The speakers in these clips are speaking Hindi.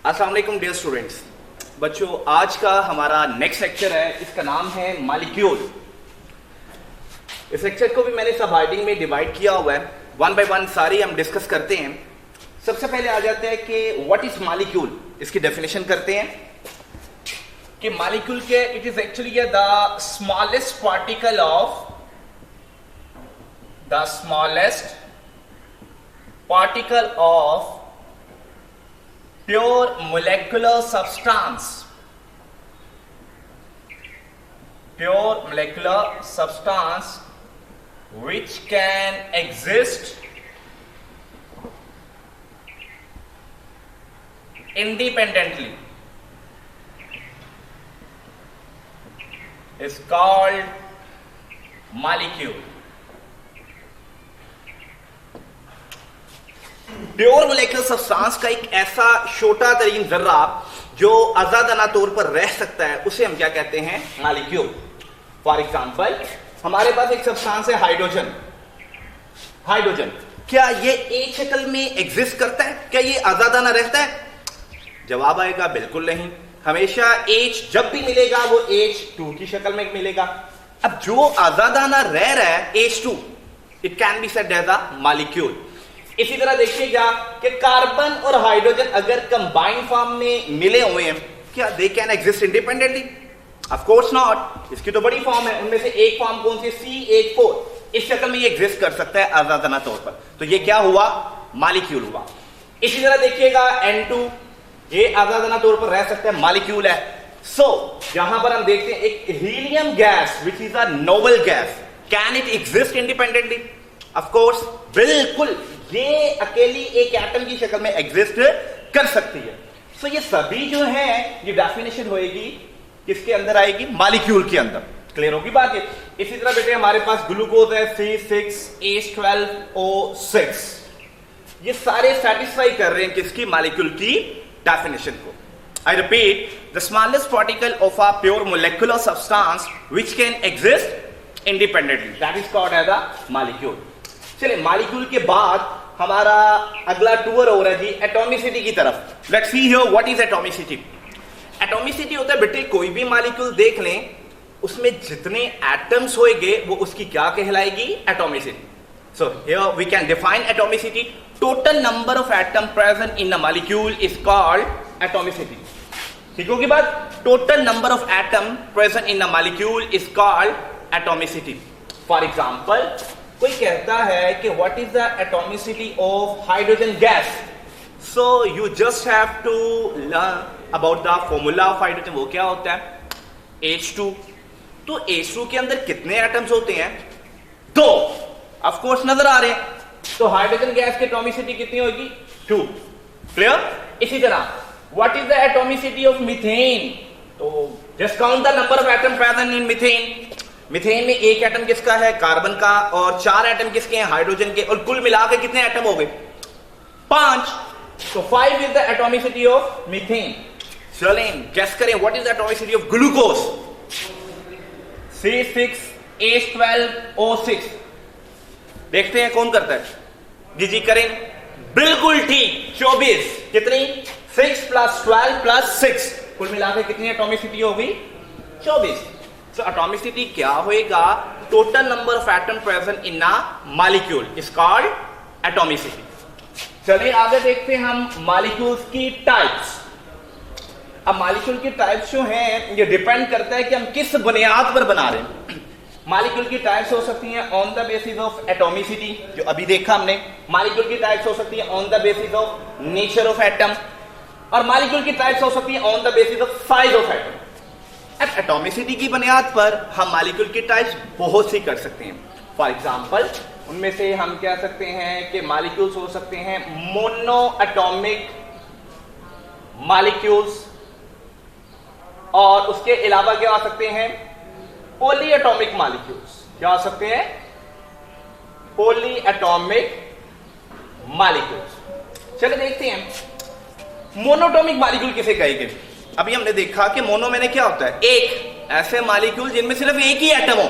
अस्सलाम वालेकुम डियर स्टूडेंट्स। बच्चों, आज का हमारा नेक्स्ट लेक्चर है, इसका नाम है मॉलिक्यूल। इस लेक्चर को भी मैंने सब हेडिंग में डिवाइड किया हुआ है, वन बाय वन सारी हम डिस्कस करते हैं। सबसे पहले आ जाते हैं कि व्हाट इज मॉलिक्यूल, इसकी डेफिनेशन करते हैं कि मॉलिक्यूल के it is actually the smallest particle of pure molecular substance which can exist independently is called molecule. Pure molecular substance का एक ऐसा छोटा तरीन जर्रा जो आजादाना तौर पर रह सकता है, उसे हम क्या कहते हैं? मॉलिक्यूल। फॉर एग्जांपल, हमारे पास एक सब्सटेंस है हाइड्रोजन। क्या ये एक शक्ल में एग्जिस्ट करता है? क्या ये आजादाना रहता है? जवाब आएगा बिल्कुल नहीं। हमेशा H जब भी मिलेगा वो H2 की शक्ल में मिलेगा। अब जो आजादाना रह रहा है H2, it can be said as a molecule. इसी तरह देखिएगा कि कार्बन और हाइड्रोजन अगर कंबाइंड फॉर्म में मिले हुए हैं, क्या they can exist independently? Of course not. इसकी तो बड़ी फॉर्म है, उनमें से एक फॉर्म कौन सी? CH4। इस शक्ल में ये एग्जिस्ट कर सकता है आजादाना तौर पर, तो ये क्या हुआ? मॉलिक्यूल हुआ। इसी तरह देखिएगा N2, ये आजादाना तौर पर रह सकता है, मॉलिक्यूल है। सो यहां पर हम देखते हैं एक helium gas which is a noble gas, can it exist independently? Of course बिल्कुल, ये अकेली एक एटम की शक्ल में एग्जिस्ट कर सकती है। सो ये सभी जो है ये डेफिनेशन होएगी किसके अंदर आएगी? मॉलिक्यूल के अंदर। क्लियर होगी बात ये? इसी तरह बेटे हमारे पास ग्लूकोज है C6H12O6। ये सारे सेटिस्फाई कर रहे हैं किसकी? मॉलिक्यूल की डेफिनेशन को। I repeat, the smallest particle of a pure molecular substance which can exist independently, that is called as a molecule. चलिए, मॉलिक्यूल के बाद हमारा अगला टूर हो रहा है जी एटॉमिसिटी की तरफ। Let's see here what is atomicity. Atomicity होता है बेटे, कोई भी मॉलिक्यूल देख लें, उसमें जितने एटम्स होंगे वो उसकी क्या कहलाएगी? Atomicity. So here we can define atomicity. Total number of atom present in a molecule is called atomicity. ठीक होगी बात? Total number of atom present in a molecule is called atomicity. For example, कोई कहता है कि what is the atomicity of hydrogen gas, so you just have to learn about the formula of hydrogen. वो क्या होता है? H2। तो H2 के अंदर कितने एटम्स होते हैं? 2। ऑफ कोर्स नजर आ रहे हैं। तो हाइड्रोजन गैस की एटॉमिसिटी कितनी होगी? 2। क्लियर? इसी तरह what is the atomicity of methane? तो just count the number of atom present in methane. Methane में एक एटम किसका है? कार्बन का। और 4 एटम किसके हैं? हाइड्रोजन के। और कुल मिलाकर कितने एटम हो गए? 5। तो 5 is the atomicity of methane. चलें गेस करें what is the atomicity of glucose? C6H12O6। देखते हैं कौन करता है। जी करें। बिल्कुल ठीक, 24। कितनी? 6 + 12 + 6, कुल मिलाकर कितनी एटॉमिसिटी होगी? 24। So atomicity क्या होएगा? Total number of atom present in a molecule is called atomicity. चलिए आगे देखते हैं हम molecules की types। अब molecule की types जो हैं ये डिपेंड करता है कि हम किस बुनियाद पर बना रहे हैं। molecule की types हो सकती हैं on the basis of atomicity, जो अभी देखा हमने। molecule की types हो सकती हैं on the basis of nature of atom, और molecule की types हो सकती हैं on the basis of size of atom। अब एटॉमिसिटी की बुनियाद पर हम मॉलिक्यूल की टाइप्स बहुत सी कर सकते हैं। फॉर एग्जांपल, उनमें से हम कह सकते हैं कि मॉलिक्यूल्स हो सकते हैं मोनो एटॉमिक मॉलिक्यूल्स, और उसके अलावा क्या आ सकते हैं? Poly atomic molecules. क्या आ सकते हैं? Poly atomic molecules. चलिए देखते हैं मोनोटॉमिक मॉलिक्यूल किसे कहेंगे। अभी हमने देखा कि मोनो में क्या होता है? एक। ऐसे मॉलिक्यूल जिनमें सिर्फ एक ही एटम हो।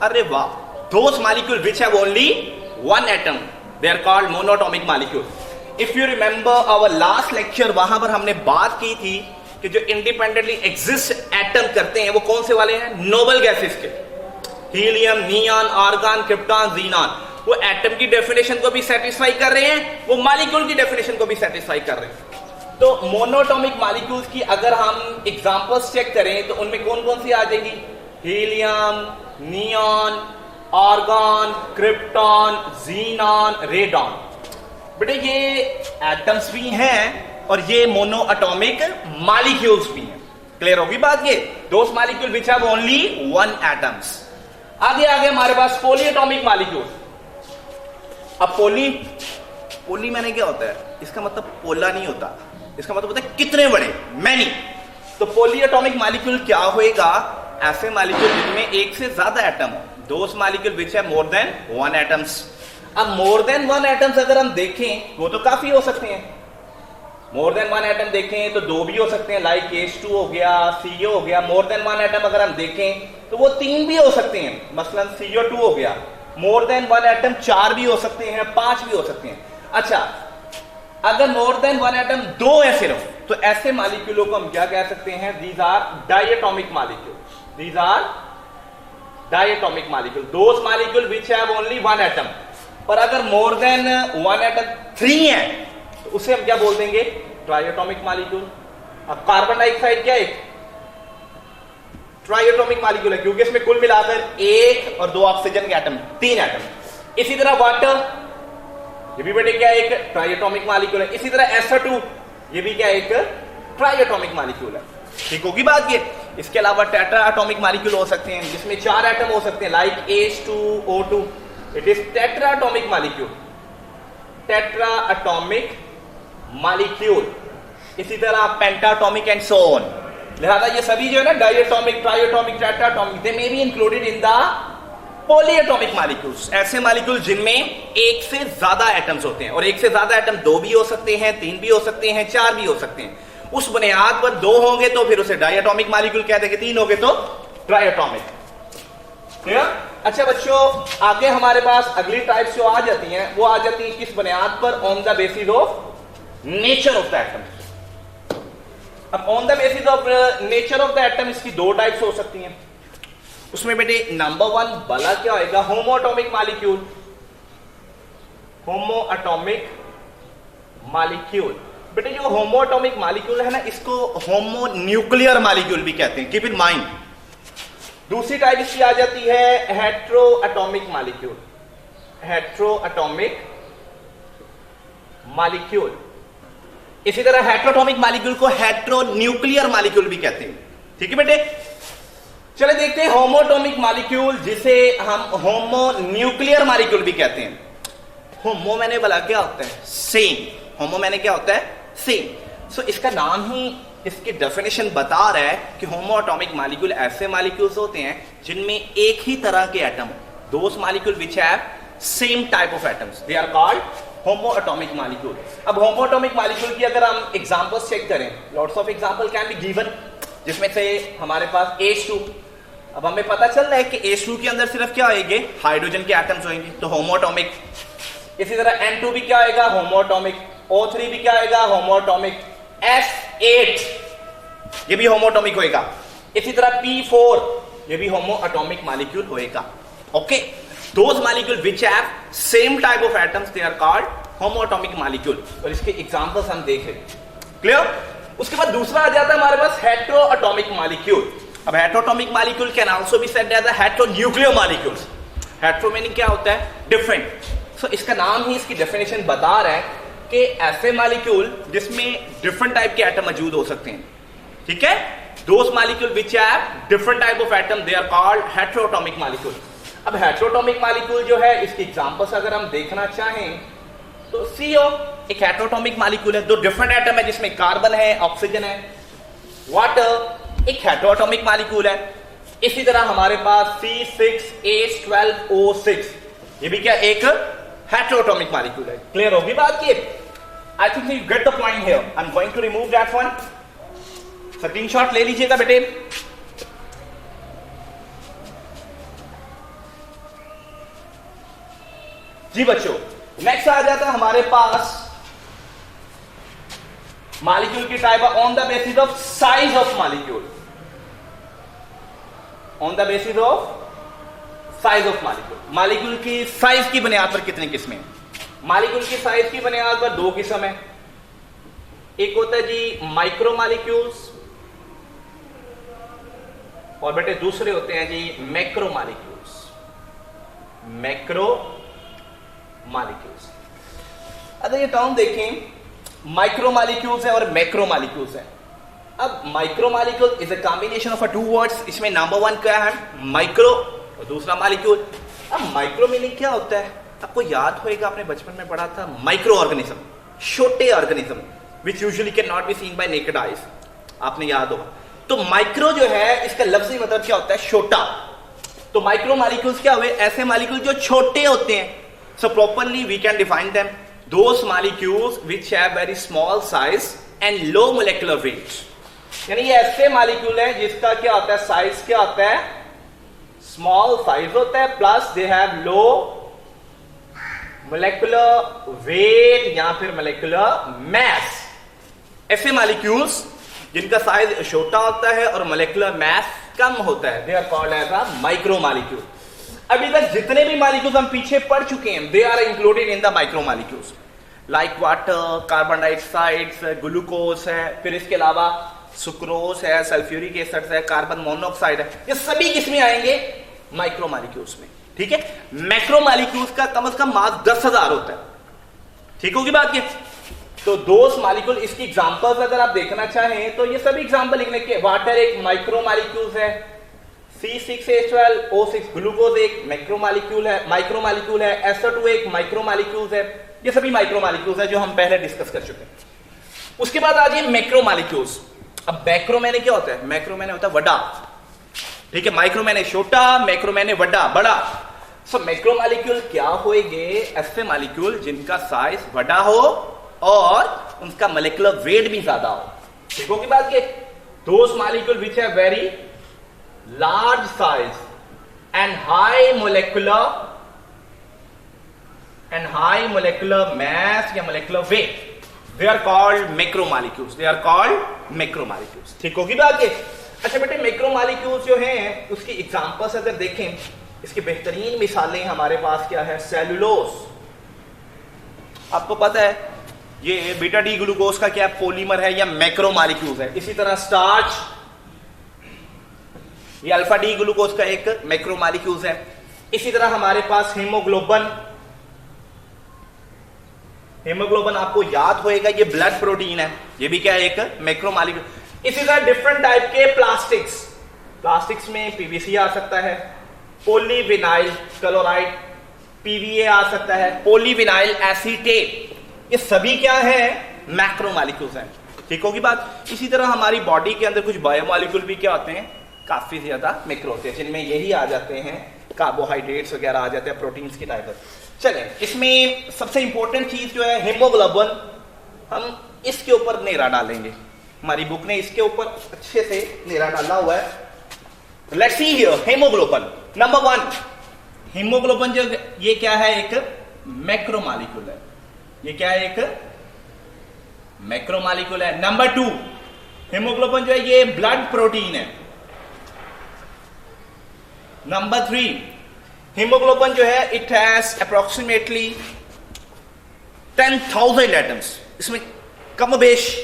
अरे वाह, those molecule which have only 1 atom, they are called monatomic molecule. If you remember our last lecture, वहां पर हमने बात की थी कि जो इंडिपेंडेंटली एग्जिस्ट एटम करते हैं वो कौन से वाले हैं? नोबल गैसेस के, helium, neon, argon, krypton, xenon. वो एटम की डेफिनेशन को भी सेटिस्फाई कर रहे हैं, वो मॉलिक्यूल की डेफिनेशन को भी सेटिस्फाई कर रहे हैं। तो मोनोटॉमिक मॉलिक्यूल्स की अगर हम एग्जांपल्स चेक करें तो उनमें कौन कौन सी आ जाएगी? Helium, neon, argon, krypton, xenon, radon. बेटे ये एटम्स भी हैं और ये मोनो एटॉमिक मॉलिक्यूल्स भी हैं। क्लियर होगी बात? ये those molecule which have only one atoms. आगे आगे हमारे पास पॉली एटॉमिक मॉलिक्यूल। अब पोली मैंने क्या होता है? इसका मतलब पोला नहीं होता, इसका मतलब होता है कितने बड़े, मैनी। तो पॉली एटॉमिक मॉलिक्यूल क्या होएगा? ऐसे मॉलिक्यूल जिनमें एक से ज्यादा एटम हो, दोस मॉलिक्यूल विच है मोर देन वन एटम्स। अब मोर देन वन एटम्स अगर हम देखें वो तो काफी हो सकते हैं। मोर देन वन एटम देखें तो दो भी हो सकते हैं, लाइक H2 हो गया, CO हो गया। मोर देन वन एटम अगर हम देखें तो वो 3 भी हो सकते हैं, मसलन CO2 हो गया। मोर देन वन एटम 4 भी हो सकते हैं, 5 भी हो सकते हैं। अच्छा, अगर मोर देन वन एटम 2 है सिर्फ, तो ऐसे मॉलिक्यूलों को हम क्या कह सकते हैं? These are diatomic molecule. These are diatomic molecule, those molecule which have only one atom. पर अगर मोर देन वन एटम 3 है तो उसे हम क्या बोल देंगे? Triatomic molecule. अब कार्बन डाइऑक्साइड क्या है? ट्राइएटॉमिक मॉलिक्यूल है, क्योंकि इसमें कुल मिलाकर 1 और 2 ऑक्सीजन के एटम, 3 एटम। इसी तरह वाटर, ये भी बेटे क्या है? एक ट्राइएटॉमिक मॉलिक्यूल है। इसी तरह SO2, ये भी क्या है? एक ट्राइएटॉमिक मॉलिक्यूल है। ठीक होगी बात ये? इसके अलावा टेट्रा एटॉमिक मॉलिक्यूल हो सकते हैं जिसमें 4 एटम हो सकते हैं, like H2O2, it is tetra atomic molecule. Tetra atomic molecule. इसी तरह पेंटाटॉमिक एंड सो ऑन। लिहाजा ये सभी जो है ना, diatomic, triatomic, tetratomic, they may be included in the polyatomic molecules. ऐसे मॉलिक्यूल जिनमें एक से ज्यादा एटम्स होते हैं, और एक से ज्यादा एटम 2 भी हो सकते हैं, 3 भी हो सकते हैं, 4 भी हो सकते हैं। उस बुनियाद पर 2 होंगे तो फिर उसे डायटोमिक मॉलिक्यूल कहते हैं, 3 होंगे तो ट्राइएटॉमिक। क्लियर? अच्छा बच्चों, आगे हमारे पास अगली टाइप्स जो आ जाती हैं वो आ जाती हैं किस बुनियाद पर? On the basis of nature of the atom. अब on the basis of nature of the atom इसकी 2 टाइप्स हो सकती हैं। उसमें बेटे नंबर 1 वाला क्या होएगा? होमोएटॉमिक मॉलिक्यूल। होमोएटॉमिक मॉलिक्यूल। बेटे जो होमोएटॉमिक मॉलिक्यूल है ना, इसको होमो न्यूक्लियर मॉलिक्यूल भी कहते हैं, कीप इन माइंड। दूसरी टाइप इसकी आ जाती है हेट्रोएटॉमिक मॉलिक्यूल। Heteroatomic molecule. इसी तरह हेट्रोएटॉमिक मॉलिक्यूल को हेट्रोन्यूक्लियर मॉलिक्यूल भी कहते हैं। ठीक है बेटे? चले देखते हैं होमोएटॉमिक मॉलिक्यूल, जिसे हम होमोन्यूक्लियर मॉलिक्यूल भी कहते हैं। होमो मैंने बोला क्या होता है? सेम। होमो मैंने क्या होता है? सेम। सो इसका नाम ही इसकी डेफिनेशन बता रहा है कि होमोएटॉमिक मॉलिक्यूल ऐसे मॉलिक्यूल्स होते हैं जिनमें एक ही तरह के atom, those molecule which have same type of atoms, they are called homoatomic molecule. अब होमोएटॉमिक मॉलिक्यूल की अगर हम एग्जांपल्स चेक करें, lots of example can be given, जिसमें से हमारे पास H2। अब हमें पता चल रहा है कि H2 के अंदर सिर्फ क्या होंगे? हाइड्रोजन के एटम्स होंगे, तो होमोएटॉमिक। इसी तरह N2 भी क्या आएगा? होमोएटॉमिक। O3 भी क्या आएगा? होमोएटॉमिक। S8 ये भी होमोएटॉमिक होएगा। इसी तरह P4 ये भी होमोएटॉमिक मॉलिक्यूल होएगा। Okay, those molecule which have same type of atoms, they are called homoatomic molecule. और इसके एग्जांपल्स हम देख लें। क्लियर? उसके बाद दूसरा आ जाता है हमारे पास हेट्रोएटॉमिक मॉलिक्यूल। अब heteroatomic molecule can also be said as heteronuclear molecules. Hetero meaning क्या होता है? डिफरेंट। सो इसका नाम ही इसकी डेफिनेशन बता रहा है कि ऐसे मॉलिक्यूल जिसमें डिफरेंट टाइप के एटम मौजूद हो सकते हैं। ठीक है? Those molecule which have different type of atom, they are called heteroatomic molecule. अब हेट्रोएटॉमिक मॉलिक्यूल जो है, इसकी एग्जांपल्स अगर हम देखना चाहें तो CO एक हेट्रोएटॉमिक मॉलिक्यूल है, 2 डिफरेंट एटम है जिसमें कार्बन है, ऑक्सीजन है। वाटर एक हेट्रोएटॉमिक मॉलिक्यूल है। इसी तरह हमारे पास C6H12O6 ये भी क्या? एक हेट्रोएटॉमिक मॉलिक्यूल है। क्लियर होगी बात की? I think you get the point here. I am going to remove that one. Screenshot ले लीजिएगा बेटे। जी बच्चों, नेक्स्ट आ जाता है हमारे पास मॉलिक्यूल की type on the basis of size of molecule, on the basis of size of molecule. Molecule की साइज की बुनियाद पर कितनी किस्में? मॉलिक्यूल की साइज की बुनियाद पर दो किस्म है, एक होता है जी माइक्रो मॉलिक्यूल्स और बेटे दूसरे होते हैं जी मैक्रो मॉलिक्यूल्स, मैक्रो मॉलिक्यूल्स। अगर ये टर्म देखें, माइक्रो मॉलिक्यूल्स है और मैक्रो मॉलिक्यूल्स है। अब micro molecule is a combination of two words, इसमें नंबर वन क्या है? माइक्रो और दूसरा मॉलिक्यूल। अब माइक्रो मीनिंग क्या होता है? आपको याद होएगा, आपने बचपन में पढ़ा था, माइक्रो ऑर्गेनिज्म, छोटे organism which usually can not be seen bye naked eyes, आपने याद होगा। तो माइक्रो जो है इसका लफ्जी मतलब क्या होता है? छोटा। तो माइक्रो मॉलिक्यूल्स क्या हुए? ऐसे मॉलिक्यूल जो छोटे होते हैं। So properly we can define them, those molecules which have very small size and low molecular weight. यानी ये ऐसे मॉलिक्यूल है जिसका क्या होता है? साइज क्या होता है? स्मॉल साइज होता है, plus they have low molecular weight या फिर मोलेकुलर मैस। ऐसे मॉलिक्यूल्स जिनका साइज छोटा होता है और मोलेकुलर मैस कम होता है, they are called as a micro molecule. अभी तक जितने भी मॉलिक्यूल्स हम पीछे पढ़ चुके हैं, they are included in the micro molecules, like water, carbon dioxide, glucose है, फिर इसके अलावा सुक्रोज है, सल्फ्यूरिक एसिड है, कार्बन मोनोऑक्साइड है, ये सभी किसमें आएंगे? माइक्रो मॉलिक्यूल्स में। ठीक है। मैक्रो मॉलिक्यूल्स का कम से कम मास 10,000 होता है। ठीक होगी बात ये? तो दोस्त मॉलिक्यूल, इसकी एग्जांपल्स अगर आप देखना चाहें तो ये सभी एग्जांपल लिखने के। वाटर एक माइक्रो मॉलिक्यूल्स है, C6H12O6 ग्लूकोज एक माइक्रो मॉलिक्यूल है, SO2 एक माइक्रो मॉलिक्यूल्स है। ये सभी माइक्रो मॉलिक्यूल्स है जो हम पहले डिस्कस कर चुके हैं। उसके बाद आ जाइए मैक्रो मॉलिक्यूल्स। अब मैक्रो मैंने क्या होता है? मैक्रो मैंने होता है बड़ा। ठीक है, माइक्रो मैंने छोटा, मैक्रो मैंने बड़ा। सो मैक्रो मॉलिक्यूल क्या होएंगे? ऐसे मॉलिक्यूल जिनका साइज बड़ा हो और उनका मोलेकुलर वेट भी ज्यादा हो। ठीक होगी बात ये? Those molecule which have very large size and high molecular mass या molecular weight, they are called macro molecules. ठीक होगी बात ये? अच्छा बेटे, मैक्रो मॉलिक्यूल्स जो हैं उसकी एग्जांपल्स अगर देखें, इसकी बेहतरीन मिसालें हमारे पास क्या है? सेलुलोज। आपको पता है ये बीटा डी ग्लूकोज का क्या पॉलीमर है या मैक्रो मॉलिक्यूल्स है। इसी तरह स्टार्च, ये अल्फा डी ग्लूकोज का एक मैक्रो मॉलिक्यूल्स है। इसी तरह हमारे पास हीमोग्लोबिन आपको याद होएगा, ये ब्लड प्रोटीन है, ये भी क्या है? एक मैक्रो मॉलिक्यूल। इसी तरह डिफरेंट टाइप के प्लास्टिक्स में पीवीसी आ सकता है, पॉलीविनाइल क्लोराइड पीवीए आ सकता है, पॉलीविनाइल एसीटेट, ये सभी क्या है? मैक्रो मॉलिक्यूल्स हैं। ठीक होगी बात? इसी तरह हमारी बॉडी के अंदर कुछ बायोमॉलिक्यूल भी क्या होते हैं? काफी ज्यादा मैक्रो होते हैं, जिनमें यही आ जाते हैं, कार्बोहाइड्रेट्स वगैरह आ जाते हैं, प्रोटीन्स की टाइप। चलें, इसमें सबसे इंपॉर्टेंट चीज जो है हीमोग्लोबिन, हम इसके ऊपर नेरा डालेंगे। हमारी बुक ने इसके ऊपर अच्छे से नेरा डाला हुआ है। Let's see here haemoglobin. Number 1, haemoglobin जो ये क्या है? एक मैक्रो मॉलिक्यूल है। ये क्या है? एक मैक्रो मॉलिक्यूल है। नंबर 2, हीमोग्लोबिन जो है ये ब्लड प्रोटीन है। नंबर 3, हीमोग्लोबिन जो है इट हैज अप्रोक्सीमेटली 10,000 एटम्स। इसमें कम बेश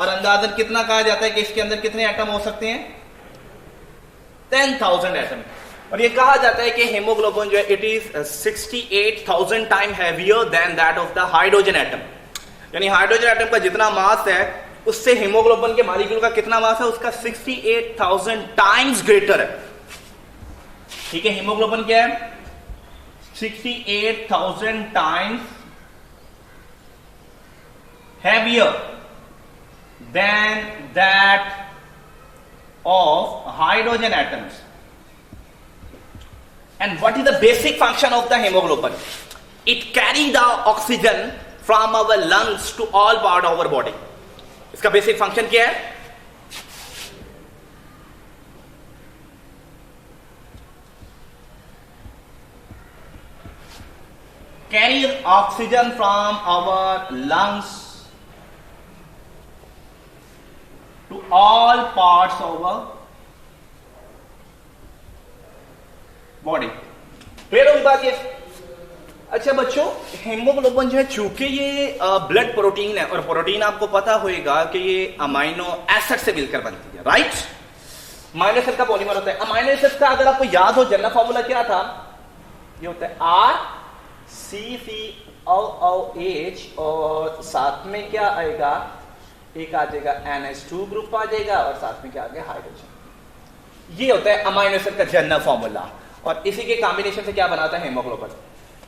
और अंदाजन कितना कहा जाता है कि इसके अंदर कितने एटम हो सकते हैं? 10,000 एटम। और ये कहा जाता है कि हीमोग्लोबिन जो है it is 68,000 time heavier than that of the hydrogen atom. यानी हाइड्रोजन एटम का जितना मास है उससे हीमोग्लोबिन के मॉलिक्यूल का कितना मास है? उसका 68,000 टाइम्स ग्रेटर है। ठीक है, हीमोग्लोबिन क्या है? 68,000 times heavier than that of hydrogen atoms. And what is the basic function of the hemoglobin? It carries the oxygen from our lungs to all part of our body. इसका basic function क्या है? Carries oxygen from our lungs all parts of a body. Clear होगी बात ये? अच्छा बच्चों, हेमोग्लोबिन जो है चूंकि ये ब्लड प्रोटीन है और प्रोटीन आपको पता होगा कि ये अमाइनो एसिड से मिलकर बनती है, राइट? अमाइनो एसिड का पॉलीमर होता है। अमाइनो एसिड का अगर आपको याद हो जनरल फॉर्मूला क्या था? ये होता है RCCOOH और साथ में क्या आएगा? एक आ जाएगा NH2 ग्रुप आ जाएगा और साथ में क्या आ गया? हाइड्रोजन। ये होता है अमाइनो एसिड का जनरल फॉर्मूला और इसी के कॉम्बिनेशन से क्या बनाता है? Haemoglobin.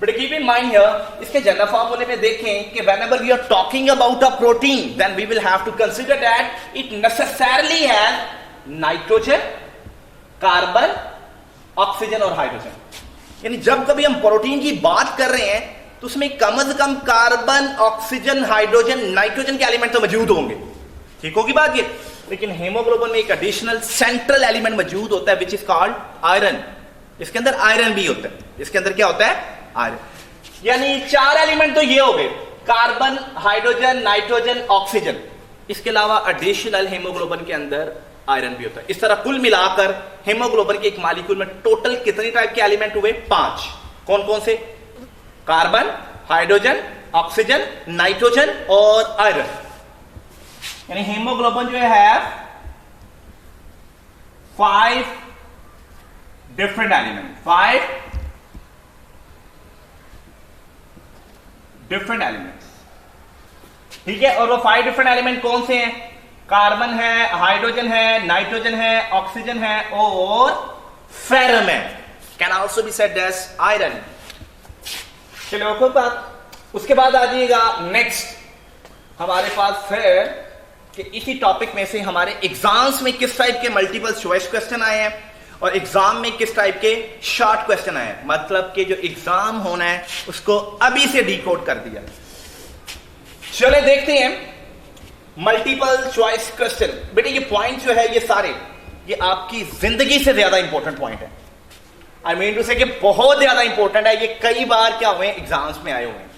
But keep in mind here, इसके जनरल फॉर्मूले में देखें कि whenever we are talking about a protein, then we will have to consider that it necessarily has nitrogen, carbon, oxygen और हाइड्रोजन। यानी जब कभी हम प्रोटीन की बात कर रहे हैं तो उसमें कम से कम कार्बन, ऑक्सीजन, हाइड्रोजन, नाइट्रोजन के एलिमेंट तो मौजूद होंगे। ठीक होगी बात ये? लेकिन हेमोग्लोबिन में एक एडिशनल सेंट्रल एलिमेंट मौजूद होता है विच इज कॉल्ड आयरन। इसके अंदर आयरन भी होता है। इसके अंदर क्या होता है? आयरन। यानी 4 एलिमेंट तो ये हो गए, कार्बन, हाइड्रोजन, नाइट्रोजन, ऑक्सीजन। इसके अलावा एडिशनल हेमोग्लोबिन के अंदर आयरन भी होता है। इस तरह कुल मिलाकर हेमोग्लोबिन के एक मॉलिक्यूल में टोटल कितने टाइप के एलिमेंट हुए? 5। कौन कौन से? कार्बन, हाइड्रोजन, ऑक्सीजन, नाइट्रोजन और आयरन। यानी हेमोग्लोबिन जो है 5 डिफरेंट एलिमेंट, 5 डिफरेंट एलिमेंट्स। ठीक है, और वो 5 डिफरेंट एलिमेंट कौन से हैं? कार्बन है, हाइड्रोजन है, नाइट्रोजन है, ऑक्सीजन है और फेरम है। Can also be said as iron. चलो बात, उसके बाद आ जाइएगा नेक्स्ट हमारे पास फिर कि इसी टॉपिक में से हमारे एग्जाम्स में किस टाइप के मल्टीपल चॉइस क्वेश्चन आए हैं और एग्जाम में किस टाइप के शॉर्ट क्वेश्चन आए हैं। मतलब कि जो एग्जाम होना है उसको अभी से डिकोड कर दिया। चले देखते हैं मल्टीपल चॉइस क्वेश्चन। बेटे ये पॉइंट जो है ये सारे ये आपकी जिंदगी से ज्यादा इंपॉर्टेंट पॉइंट है। आई मीन टू से कि बहुत ज्यादा इंपॉर्टेंट है। ये कई बार क्या हुए एग्जाम्स में आए हुए हैं।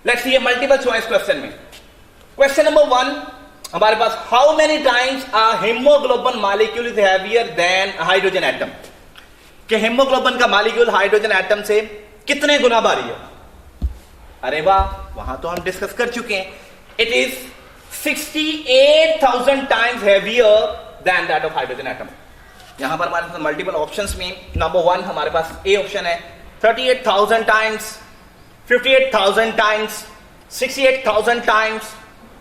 Let's see multiple choice question में क्वेश्चन नंबर 1 हमारे पास, how many times a hemoglobin molecule is heavier than hydrogen atom. कि हेमोग्लोबिन का मॉलिक्यूल हाइड्रोजन एटम से कितने गुना भारी है? अरे वाह, वहां तो हम डिस्कस कर चुके हैं। It is 68,000 times heavier than that of hydrogen atom। यहां पर हमारे पास मल्टीपल ऑप्शंस में नंबर 1 हमारे पास ए ऑप्शन है 38,000 times, 58,000 times, 68,000 times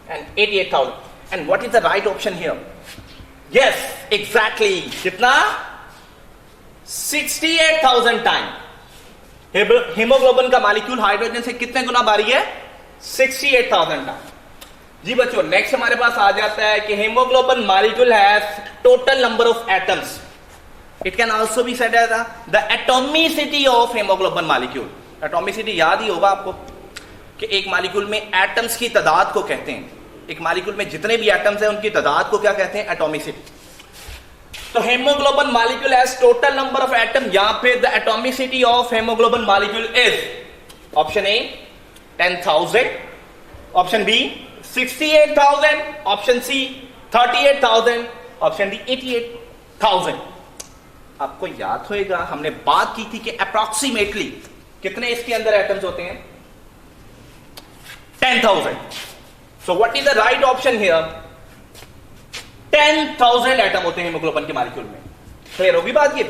and 88,000। and what is the right option here? yes, exactly कितना? 68,000 टाइम। हेमोग्लोबिन का मॉलिक्यूल हाइड्रोजन से कितने गुना भारी है? 68,000 टाइम। जी बच्चों, नेक्स्ट हमारे पास आ जाता है कि haemoglobin molecule has total number of atoms. It can also be said as the atomicity of haemoglobin molecule. Atomicity याद ही होगा आपको कि एक मॉलिक्यूल में एटम्स की तादाद को कहते हैं। एक मॉलिक्यूल में जितने भी एटम्स हैं उनकी तादाद को क्या कहते हैं? एटॉमिसिटी। तो haemoglobin molecule has total number of atom या फिर the atomicity of haemoglobin molecule is option A 10,000, option B 68,000, option C 38,000, option D 88,000। आपको याद होगा हमने बात की थी कि अप्रॉक्सीमेटली कितने इसके अंदर एटम्स होते हैं? 10,000। So what is the right option here? 10,000 atom होते हैं हेमोग्लोबिन के मॉलिक्यूल में। क्लियर होगी बात ये?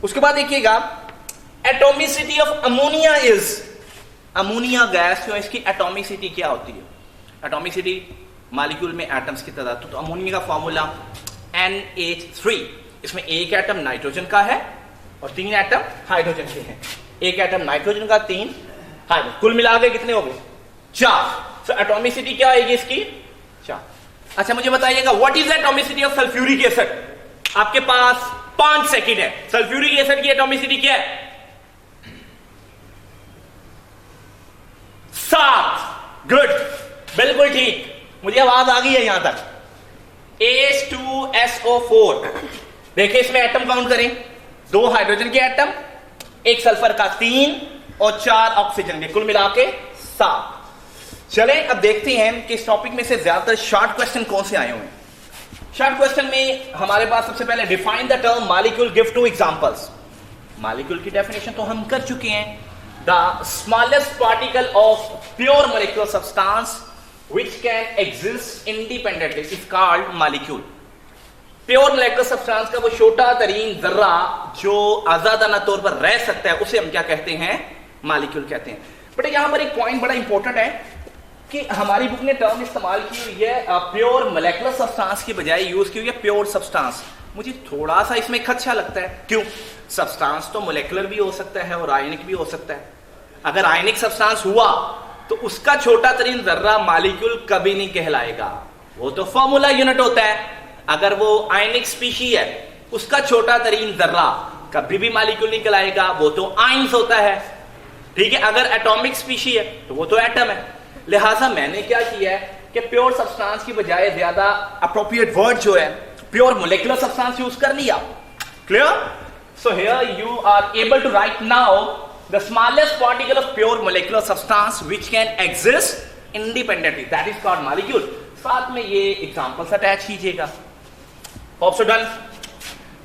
उसके बाद देखिएगा atomicity of ammonia is, ammonia gas जो इसकी एटॉमिसिटी क्या होती है? एटॉमिसिटी मॉलिक्यूल में एटम्स की तादाद। तो अमोनिया का फॉर्मूला NH3। इसमें एक एटम नाइट्रोजन का है और 3 एटम हाइड्रोजन के हैं। एक एटम नाइट्रोजन का, 3 हाइड्रोजन, कुल मिला के कितने हो गए? 4। सो एटॉमिसिटी क्या आएगी इसकी? 4। अच्छा मुझे बताइएगा what is atomicity of sulphuric acid? आपके पास 5 सेकंड है। सल्फ्यूरिक एसिड की एटॉमिसिटी क्या है? 7। गुड, बिल्कुल ठीक, मुझे आवाज आ गई है यहां तक। H2SO4। देखिए इसमें एटम काउंट करें, 2 हाइड्रोजन के एटम, 1 सल्फर का, 3 और 4 ऑक्सीजन के, कुल मिला के 7। चलें अब देखते हैं कि इस टॉपिक में से ज्यादातर शॉर्ट क्वेश्चन कौन से आए हुए हैं। शॉर्ट क्वेश्चन में हमारे पास सबसे पहले define the term molecule, give to examples. Molecule की डेफिनेशन तो हम कर चुके हैं। The smallest particle of pure molecular substance which can exist independently is called molecule. Pure molecular substance का वो छोटा तरीन जर्रा जो आजादाना तौर पर रह सकता है उसे हम क्या कहते हैं? मॉलिक्यूल कहते हैं। बट यहां पर एक पॉइंट बड़ा इंपॉर्टेंट है कि हमारी बुक ने टर्म इस्तेमाल की हुई है प्योर मोलिकुलर सब्सटेंस की बजाय यूज की हुई है प्योर सब्सटेंस। मुझे थोड़ा सा इसमें खदशा लगता है। क्यों? सब्सटेंस तो मोलिकुलर भी हो सकता है और आयनिक भी हो सकता है। अगर आयनिक सब्सटेंस हुआ तो उसका छोटा तरीन जर्रा मॉलिक्यूल कभी नहीं कहलाएगा, वो तो फॉर्मूला यूनिट होता है। अगर वो आयनिक स्पीशी है उसका छोटा तरीन जर्रा कभी भी मॉलिक्यूल नहीं कहलाएगा, वो तो आयंस होता है। ठीक है, अगर एटॉमिक स्पीशी है तो वो तो एटम है। लिहाजा मैंने क्या किया है कि प्योर सब्सटेंस की बजाय ज्यादा अप्रोप्रिएट वर्ड जो है प्योर मोलिकुलर सब्सटेंस यूज कर लिया। Clear? So here you are able to write now the smallest particle of pure molecular substance which can exist independently, that is called molecule. साथ में ये एग्जांपल्स अटैच कीजिएगा। Also done.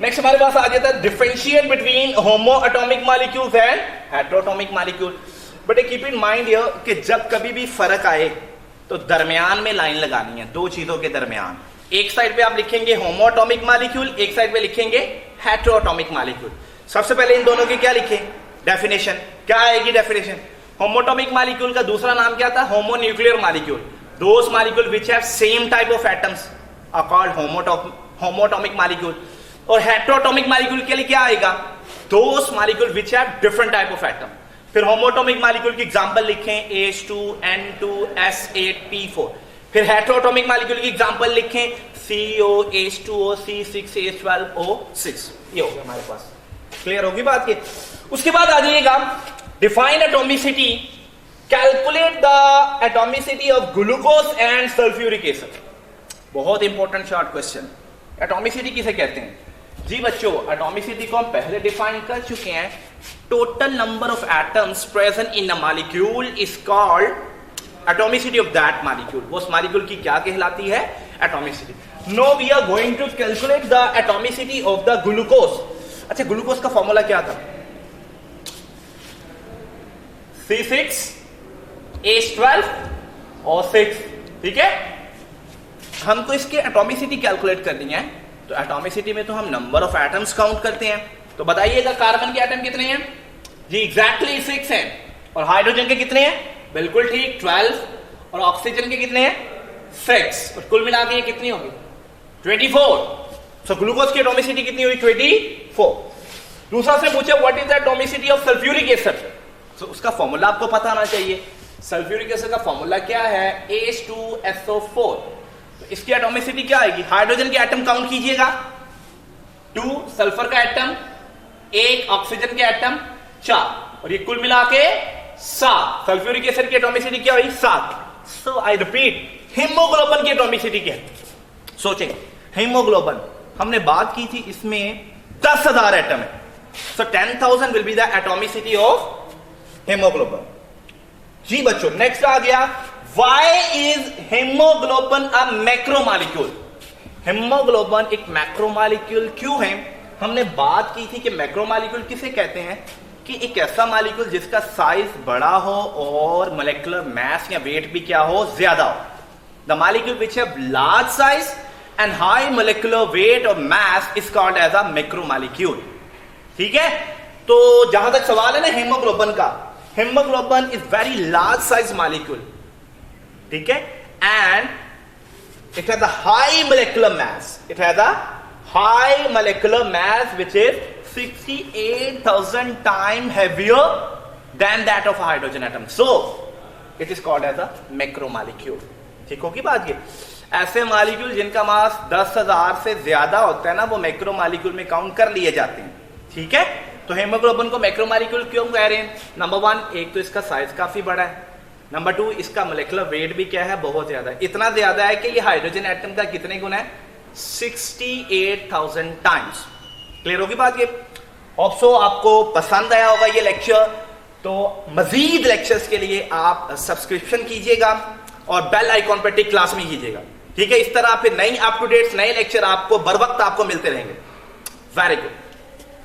नेक्स्ट हमारे पास आ जाता है differentiate between homo atomic molecules and heteroatomic molecule. But keep in mind here कि जब कभी भी फर्क आए तो दरमियान में लाइन लगानी है, दो चीजों के दरमियान। एक साइड पे आप लिखेंगे होमो एटॉमिक मॉलिक्यूल, एक साइड पे लिखेंगे हेटेरोएटॉमिक मॉलिक्यूल। सबसे पहले इन दोनों की क्या लिखें? डेफिनेशन। क्या आएगी डेफिनेशन? होमो एटॉमिक मॉलिक्यूल का दूसरा नाम क्या था? Homo nuclear molecule. Those molecule which have same type of atoms are called homo atomic molecule. और हेटेरोएटॉमिक मॉलिक्यूल के लिए क्या आएगा? Those molecule which have different type of atom. फिर होमोएटॉमिक मॉलिक्यूल की एग्जांपल लिखें H2N2S8P4। फिर हेटेरोएटॉमिक मॉलिक्यूल की एग्जांपल लिखें COH2OC6H12O6। ये हो गया हमारे पास। क्लियर होगी बात की? उसके बाद आ जाइएगा define atomicity, calculate the atomicity of glucose and sulphuric acid. बहुत इंपॉर्टेंट शॉर्ट क्वेश्चन। एटॉमिसिटी किसे कहते हैं? जी बच्चों, एटॉमिसिटी को हम पहले डिफाइन कर चुके हैं। Total number of atoms present in a molecule is called atomicity of that molecule. वो उस मॉलिक्यूल की क्या कहलाती है? Atomicity. No we are going to calculate the atomicity of the glucose. अच्छा, ग्लूकोज का फॉर्मूला क्या था? C6H12O6। ठीक है, हमको इसके एटॉमिसिटी कैलकुलेट करनी है। तो एटॉमिसिटी में तो हम नंबर ऑफ एटम्स काउंट करते हैं। तो बताइएगा कार्बन के एटम कितने हैं? जी एग्जैक्टली 6 हैं। और हाइड्रोजन के कितने हैं? बिल्कुल ठीक 12। और ऑक्सीजन के कितने हैं? 6। और कुल मिला के ये कितनी होगी? 24। सो ग्लूकोज की एटॉमिसिटी कितनी हुई? 24। दूसरा से पूछे what is the atomicity of sulphuric acid. तो उसका फॉर्मूला आपको पता होना चाहिए। सल्फ्यूरिक एसिड का फॉर्मूला क्या है? H2SO4। तो इसकी एटॉमिसिटी क्या आएगी? हाइड्रोजन के एटम काउंट कीजिएगा, 2 सल्फर का एटम, 1 ऑक्सीजन के एटम, 4। और ये कुल मिला के 7। सल्फ्यूरिक एसिड की एटॉमिसिटी क्या हुई? 7। सो आई रिपीट, हीमोग्लोबिन की एटॉमिसिटी क्या है? सोचें, हीमोग्लोबिन हमने बात की थी, इसमें 10,000 एटम है। So 10,000 will be the atomicity of haemoglobin. जी बच्चों, नेक्स्ट आ गया Why is hemoglobin a macromolecule? Haemoglobin एक मैक्रोमॉलिक्यूल क्यों है? हमने बात की थी कि मैक्रोमॉलिक्यूल किसे कहते हैं कि एक ऐसा मॉलिक्यूल जिसका साइज बड़ा हो और मोलेकुलर मास या वेट भी क्या हो? ज्यादा हो। The molecule which have large size and high molecular weight और mass is called as a macromolecule. ठीक है, तो जहां तक सवाल है ना हेमोग्लोबिन का, haemoglobin is very large size molecule. ठीक है, and it has a high molecular mass. It has a high molecular mass which is 68,000 times heavier than that of a hydrogen atom. So it is called as a macromolecule. ठीक होगी बात ये? ऐसे मॉलिक्यूल जिनका मास 10,000 से ज्यादा होता है ना, वो मैक्रोमॉलिक्यूल में काउंट कर लिए जाते हैं। ठीक है, तो हेमोग्लोबिन को मैक्रोमॉलिक्यूल क्यों कह रहे हैं? नंबर 1, एक तो इसका साइज काफी बड़ा है। नंबर 2, इसका मोलेकुलर वेट भी क्या है? बहुत ज्यादा है। इतना ज्यादा है कि ये हाइड्रोजन एटम का कितने गुना है? 68,000 टाइम्स। क्लियर होगी बात ये? ऑप्सो आपको पसंद आया होगा ये लेक्चर, तो मजीद लेक्चर्स के लिए आप सब्सक्रिप्शन कीजिएगा और बेल आइकॉन पर टिक क्लास में कीजिएगा। ठीक है, इस तरह फिर नई अप टू डेट नए लेक्चर आपको बर वक्त आपको मिलते रहेंगे। Very good.